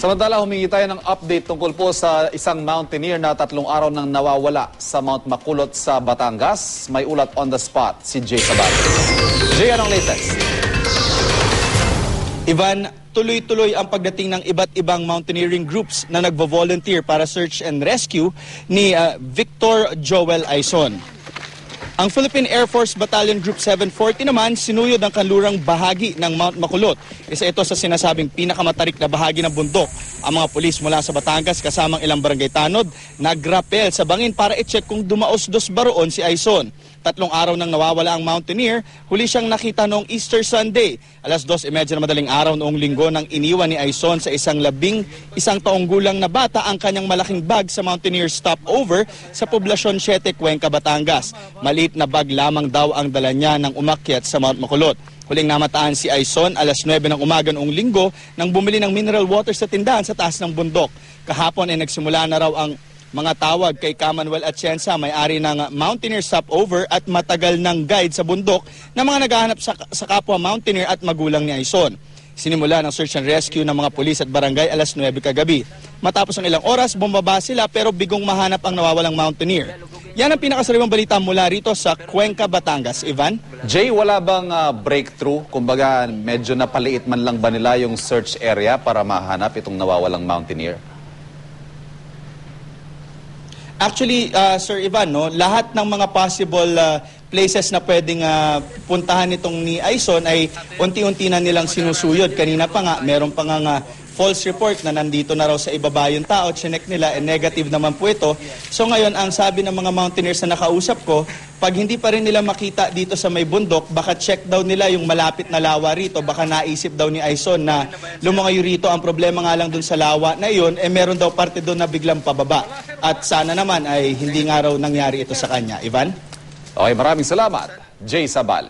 Samantala, humingi tayo ng update tungkol po sa isang mountaineer na 3 araw nang nawawala sa Mount Makulot sa Batangas. May ulat on the spot si Jay Sabal. Jay, anong latest? Ivan, tuloy-tuloy ang pagdating ng iba't ibang mountaineering groups na nagvo-volunteer para search and rescue ni Victor Joel Aison. Ang Philippine Air Force Battalion Group 740 naman sinuyod ang kanlurang bahagi ng Mount Makulot. Isa ito sa sinasabing pinakamatarik na bahagi ng bundok. Ang mga pulis mula sa Batangas kasamang ilang barangay tanod nagrapel sa bangin para i-check kung dumaos-dos ba roon si Aison. 3 araw nang nawawala ang mountaineer, huli siyang nakita noong Easter Sunday. 2:30 na madaling araw noong linggo nang iniwan ni Aison sa isang 11 taong gulang na bata ang kanyang malaking bag sa mountaineer stopover sa poblasyon 7, Cuenca, Batangas. Maliit na bag lamang daw ang dala niya nang umakyat sa Mount Makulot. Huling namataan si Aison 9:00 ng umaga noong linggo nang bumili ng mineral water sa tindahan sa taas ng bundok. Kahapon ay nagsimula na raw ang mga tawag kay Commonwealth Atienza, may-ari ng Mountaineer Stopover at matagal ng guide sa bundok na mga naghahanap sa kapwa mountaineer at magulang ni Aison. Sinimula ng search and rescue ng mga pulis at barangay 9:00 kagabi. Matapos ng ilang oras, bumaba sila pero bigong mahanap ang nawawalang mountaineer. Yan ang pinakasariwang balita mula rito sa Cuenca, Batangas. Ivan? Jay, wala bang breakthrough? Kumbaga, medyo napaliit man lang ba nila yung search area para mahanap itong nawawalang mountaineer? Actually, Sir Ivan, no, lahat ng mga possible places na pwedeng puntahan itong ni Aison ay unti-unti na nilang sinusuyod. Kanina pa nga, meron pa nga false report na nandito na raw sa ibaba yung tao. Chinek nila, negative naman po ito. So ngayon, ang sabi ng mga mountaineers na nakausap ko, pag hindi pa rin nila makita dito sa may bundok, baka check daw nila yung malapit na lawa rito. Baka naisip daw ni Aison na lumangayo rito. Ang problema nga lang dun sa lawa na iyon, meron daw parte doon na biglang pababa. At sana naman ay hindi nga raw nangyari ito sa kanya. Ivan? Okay, maraming salamat. Jay Sabal.